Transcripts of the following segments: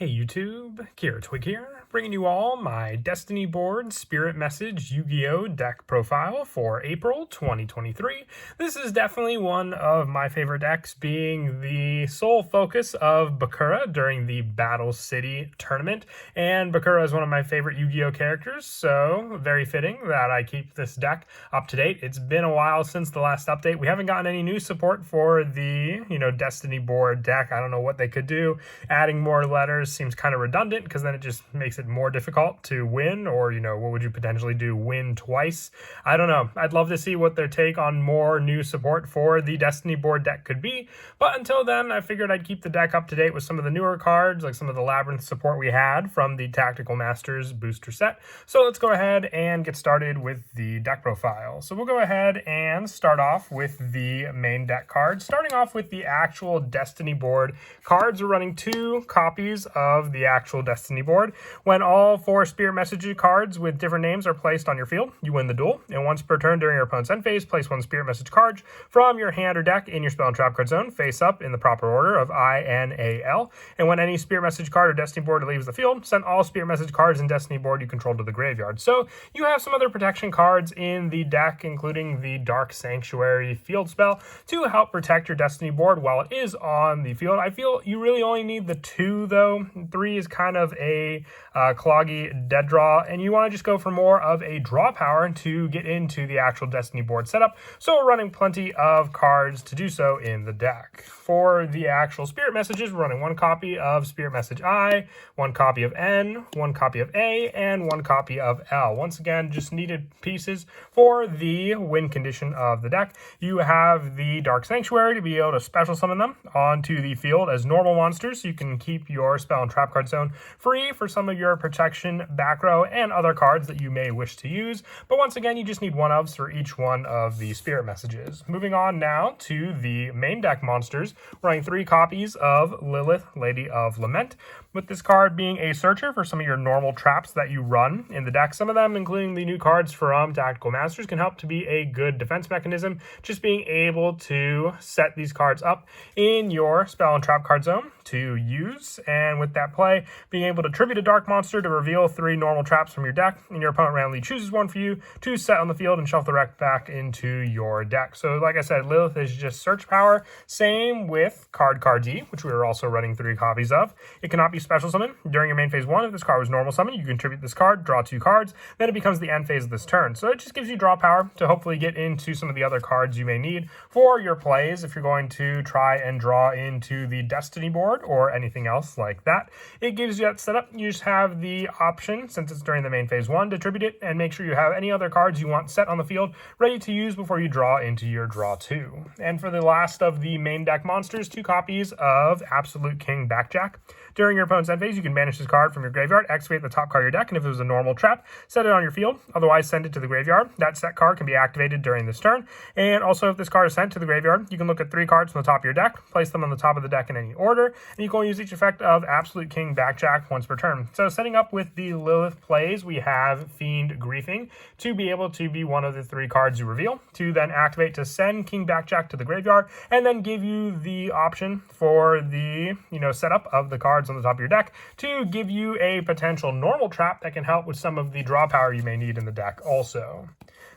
Hey YouTube, Kira Twig here, bringing you all my Destiny board Spirit Message Yu-Gi-Oh deck profile for April 2023. This is definitely one of my favorite decks, being the sole focus of Bakura during the Battle City tournament, and Bakura is one of my favorite Yu-Gi-Oh characters, so very fitting that I keep this deck up to date. It's been a while since the last update. We haven't gotten any new support for the, Destiny board deck. I don't know what they could do. Adding more letters seems kind of redundant because then it just makes it more difficult to win, or what would you potentially do, win twice? I don't know. I'd love to see what their take on more new support for the Destiny board deck could be, but until then I figured I'd keep the deck up to date with some of the newer cards, like some of the Labyrinth support we had from the Tactical Masters booster set. So let's go ahead and get started with the deck profile. So we'll go ahead and start off with the main deck cards. Starting off with the actual Destiny board cards, we're running 2 copies of the actual Destiny board. When all 4 Spirit Message cards with different names are placed on your field, you win the duel, and once per turn during your opponent's end phase, place 1 Spirit Message card from your hand or deck in your spell and trap card zone, face up in the proper order of I-N-A-L, and when any Spirit Message card or Destiny board leaves the field, send all Spirit Message cards and Destiny board you control to the graveyard. So you have some other protection cards in the deck, including the Dark Sanctuary field spell to help protect your Destiny board while it is on the field. I feel you really only need the 2 though. 3 is kind of a cloggy dead draw, and you want to just go for more of a draw power to get into the actual Destiny board setup. So we're running plenty of cards to do so in the deck. For the actual Spirit Messages, we're running 1 copy of Spirit Message I, 1 copy of N, 1 copy of A, and 1 copy of L. Once again, just needed pieces for the win condition of the deck. You have the Dark Sanctuary to be able to special summon them onto the field as normal monsters, so you can keep your spell and trap card zone free for some of your protection, back row, and other cards that you may wish to use. But once again, you just need 1-ofs for each one of the Spirit Messages. Moving on now to the main deck monsters, running 3 copies of Lilith, Lady of Lament, with this card being a searcher for some of your normal traps that you run in the deck. Some of them, including the new cards from Tactical Masters, can help to be a good defense mechanism, just being able to set these cards up in your spell and trap card zone to use, and with that play, being able to tribute a dark monster to reveal 3 normal traps from your deck, and your opponent randomly chooses one for you to set on the field and shuffle the rest back into your deck. So like I said, Lilith is just search power. Same with Card D, which we are also running 3 copies of. It cannot be special summon during your main phase 1. If this card was normal summon, you contribute this card, draw 2 cards, then it becomes the end phase of this turn. So it just gives you draw power to hopefully get into some of the other cards you may need for your plays if you're going to try and draw into the Destiny board or anything else like that. It gives you that setup. You just have the option, since it's during the main phase 1, to tribute it and make sure you have any other cards you want set on the field ready to use before you draw into your draw 2. And for the last of the main deck monsters, 2 copies of Absolute King Blackjack. During your opponent's end phase, you can banish this card from your graveyard, activate the top card of your deck, and if it was a normal trap, set it on your field. Otherwise, send it to the graveyard. That set card can be activated during this turn. And also, if this card is sent to the graveyard, you can look at 3 cards from the top of your deck, place them on the top of the deck in any order, and you can only use each effect of Absolute King Blackjack once per turn. So setting up with the Lilith plays, we have Fiend Griefing to be able to be one of the 3 cards you reveal, to then activate to send King Blackjack to the graveyard, and then give you the option for the setup of the cards on the top of your deck to give you a potential normal trap that can help with some of the draw power you may need in the deck also.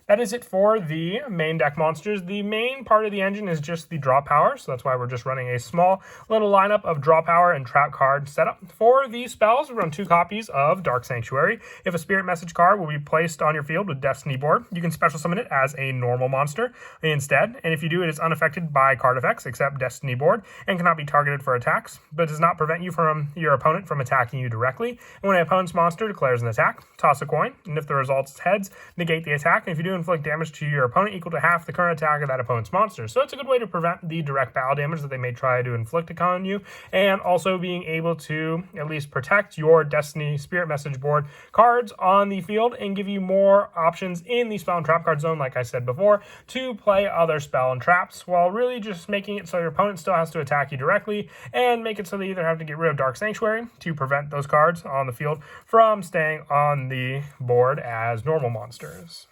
That is it for the main deck monsters. The main part of the engine is just the draw power, so that's why we're just running a small little lineup of draw power and trap card setup. For the spells, we run 2 copies of Dark Sanctuary. If a Spirit Message card will be placed on your field with Destiny board, you can special summon it as a normal monster instead, and if you do, it is unaffected by card effects except Destiny board and cannot be targeted for attacks, but does not prevent you from your opponent from attacking you directly. And when an opponent's monster declares an attack, toss a coin, and if the result is heads, negate the attack, and if you do inflict damage to your opponent equal to half the current attack of that opponent's monster. So it's a good way to prevent the direct battle damage that they may try to inflict upon you, and also being able to at least protect your Destiny Spirit Message board cards on the field and give you more options in the spell and trap card zone, like I said before, to play other spell and traps, while really just making it so your opponent still has to attack you directly, and make it so they either have to get rid of Dark Sanctuary to prevent those cards on the field from staying on the board as normal monsters.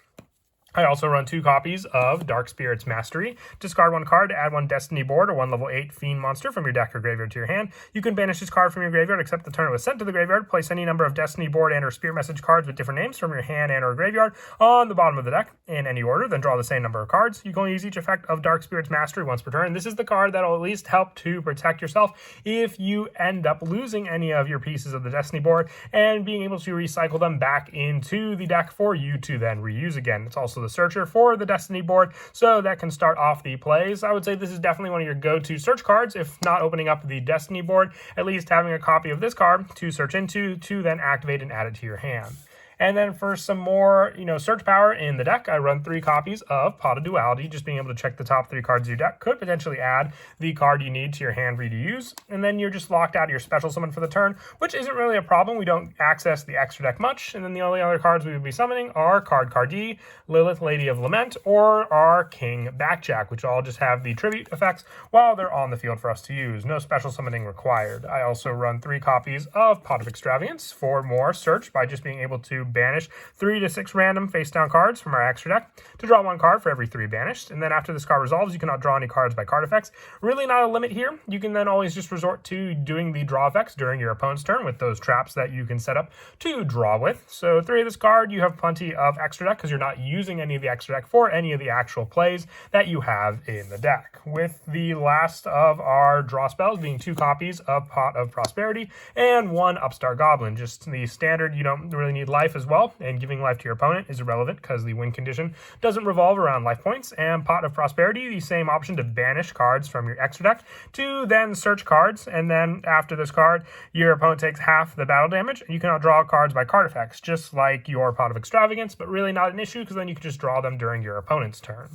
I also run 2 copies of Dark Spirit's Mastery. Discard 1 card to add 1 Destiny board or 1 level 8 Fiend monster from your deck or graveyard to your hand. You can banish this card from your graveyard except the turn it was sent to the graveyard. Place any number of Destiny board and or Spirit Message cards with different names from your hand and or graveyard on the bottom of the deck in any order. Then draw the same number of cards. You can only use each effect of Dark Spirit's Mastery once per turn. This is the card that will at least help to protect yourself if you end up losing any of your pieces of the Destiny board and being able to recycle them back into the deck for you to then reuse again. It's also the searcher for the Destiny board, so that can start off the plays. I would say this is definitely one of your go-to search cards, if not opening up the Destiny board, at least having a copy of this card to search into to then activate and add it to your hand. And then for some more, search power in the deck, I run 3 copies of Pot of Duality. Just being able to check the top 3 cards of your deck could potentially add the card you need to your hand for you to use. And then you're just locked out of your special summon for the turn, which isn't really a problem. We don't access the extra deck much. And then the only other cards we would be summoning are Cardi, Lilith, Lady of Lament, or our King Backjack, which all just have the tribute effects while they're on the field for us to use. No special summoning required. I also run 3 copies of Pot of Extravagance for more search by just being able to banish 3 to 6 random face-down cards from our extra deck to draw 1 card for every 3 banished. And then after this card resolves, you cannot draw any cards by card effects. Really not a limit here. You can then always just resort to doing the draw effects during your opponent's turn with those traps that you can set up to draw with. So 3 of this card, you have plenty of extra deck because you're not using any of the extra deck for any of the actual plays that you have in the deck. With the last of our draw spells being 2 copies of Pot of Prosperity and 1 Upstart Goblin. Just the standard, you don't really need life as well, and giving life to your opponent is irrelevant because the win condition doesn't revolve around life points. And Pot of Prosperity, the same option to banish cards from your extra deck to then search cards, and then after this card, your opponent takes half the battle damage. You cannot draw cards by card effects, just like your Pot of Extravagance, but really not an issue because then you can just draw them during your opponent's turn.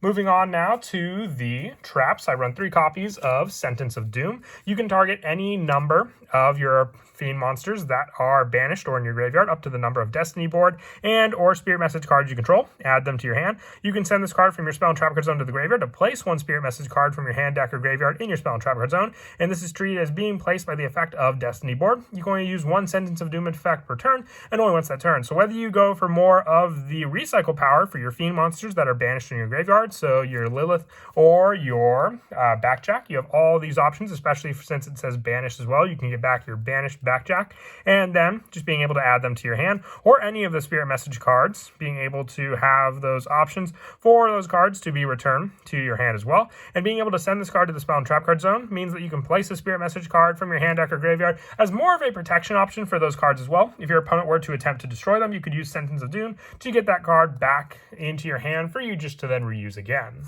Moving on now to the traps, I run 3 copies of Sentence of Doom. You can target any number of your Fiend monsters that are banished or in your graveyard up to the number of Destiny board and or Spirit Message cards you control. Add them to your hand. You can send this card from your Spell and Trap Card Zone to the graveyard to place 1 Spirit Message card from your hand, deck, or graveyard in your Spell and Trap Card Zone, and this is treated as being placed by the effect of Destiny board. You can only use 1 Sentence of Doom effect per turn, and only once that turn. So whether you go for more of the recycle power for your Fiend monsters that are banished in your graveyard, so your Lilith or your Backjack, you have all these options, especially since it says banished as well. You can get back your banished Backjack, and then just being able to add them to your hand, or any of the Spirit Message cards, being able to have those options for those cards to be returned to your hand as well. And being able to send this card to the Spell and Trap Card Zone means that you can place a Spirit Message card from your hand, deck, or graveyard as more of a protection option for those cards as well. If your opponent were to attempt to destroy them, you could use Sentence of Doom to get that card back into your hand for you just to then reuse again.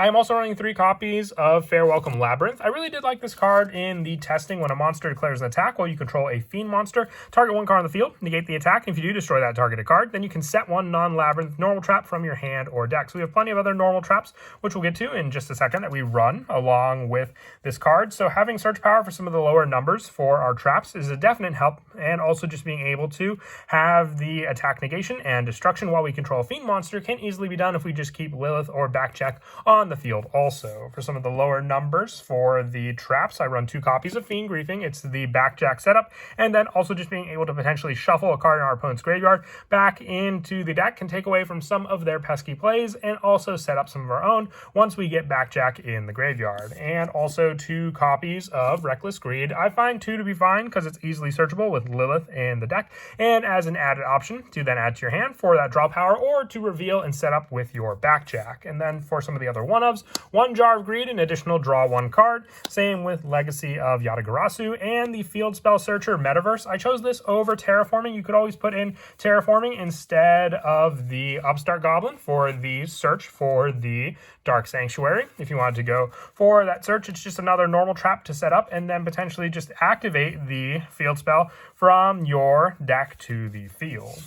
I am also running 3 copies of Fair Welcome Labyrinth. I really did like this card in the testing. When a monster declares an attack while you control a Fiend monster, target 1 card on the field, negate the attack, and if you do destroy that targeted card, then you can set 1 non-Labyrinth normal trap from your hand or deck. So we have plenty of other normal traps, which we'll get to in just a second, that we run along with this card. So having search power for some of the lower numbers for our traps is a definite help, and also just being able to have the attack negation and destruction while we control a Fiend monster can easily be done if we just keep Lilith or Backjack on the field. Also, for some of the lower numbers for the traps, I run 2 copies of Fiend Griefing. It's the Backjack setup, and then also just being able to potentially shuffle a card in our opponent's graveyard back into the deck can take away from some of their pesky plays and also set up some of our own once we get Backjack in the graveyard. And also 2 copies of Reckless Greed. I find 2 to be fine because it's easily searchable with Lilith in the deck, and as an added option to then add to your hand for that draw power or to reveal and set up with your Backjack. And then for some of the other one-ofs, 1 Jar of Greed, an additional draw 1 card. Same with Legacy of Yatagarasu and the Field Spell Searcher Metaverse. I chose this over Terraforming. You could always put in Terraforming instead of the Upstart Goblin for the search for the Dark Sanctuary. If you wanted to go for that search, it's just another normal trap to set up and then potentially just activate the field spell from your deck to the field.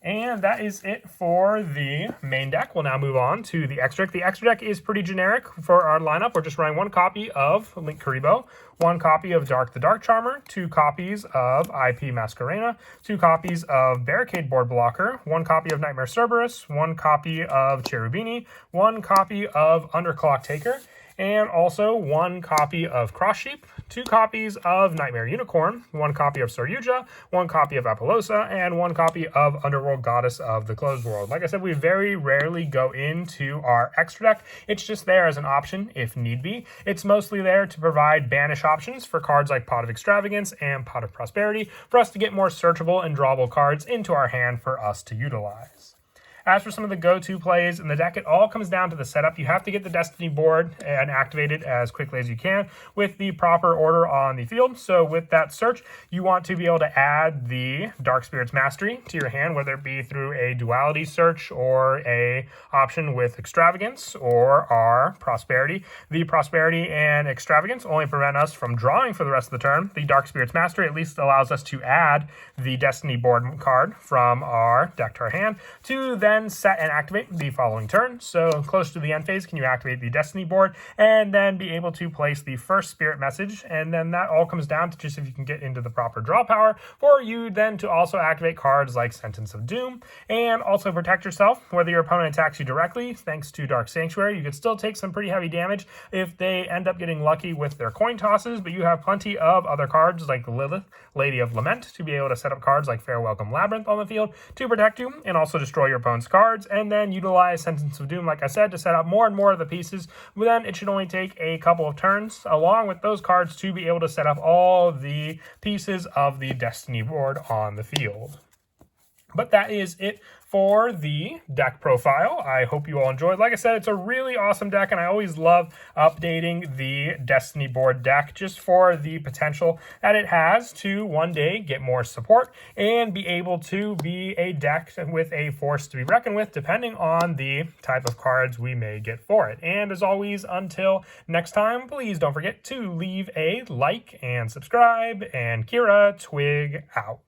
And that is it for the main deck. We'll now move on to the extra deck. The extra deck is pretty generic for our lineup. We're just running 1 copy of Link Karibo, 1 copy of Dark the Dark Charmer, 2 copies of IP Masquerena, 2 copies of Barricade Board Blocker, 1 copy of Nightmare Cerberus, 1 copy of Cherubini, 1 copy of Underclock Taker, and also 1 copy of Cross Sheep, 2 copies of Nightmare Unicorn, 1 copy of Sir Yugioh, 1 copy of Apollosa, and 1 copy of Underworld Goddess of the Closed World. Like I said, we very rarely go into our extra deck. It's just there as an option if need be. It's mostly there to provide banish options for cards like Pot of Extravagance and Pot of Prosperity for us to get more searchable and drawable cards into our hand for us to utilize. As for some of the go-to plays in the deck, it all comes down to the setup. You have to get the Destiny board and activate it as quickly as you can with the proper order on the field. So with that search, you want to be able to add the Dark Spirit's Mastery to your hand, whether it be through a duality search or a option with Extravagance or our Prosperity. The Prosperity and Extravagance only prevent us from drawing for the rest of the turn. The Dark Spirit's Mastery at least allows us to add the Destiny board card from our deck to our hand to then set and activate the following turn. So close to the end phase, can you activate the Destiny board and then be able to place the first Spirit Message, and then that all comes down to just if you can get into the proper draw power for you then to also activate cards like Sentence of Doom and also protect yourself. Whether your opponent attacks you directly, thanks to Dark Sanctuary, you could still take some pretty heavy damage if they end up getting lucky with their coin tosses, but you have plenty of other cards like Lilith, Lady of Lament, to be able to set up cards like Fair Welcome Labyrinth on the field to protect you and also destroy your opponent's cards, and then utilize Sentence of Doom, like I said, to set up more and more of the pieces. But then it should only take a couple of turns along with those cards to be able to set up all the pieces of the Destiny board on the field. But that is it for the deck profile. I hope you all enjoyed. Like I said, it's a really awesome deck, and I always love updating the Destiny board deck just for the potential that it has to one day get more support and be able to be a deck with a force to be reckoned with, depending on the type of cards we may get for it. And as always, until next time, please don't forget to leave a like and subscribe, and Kira Twig out.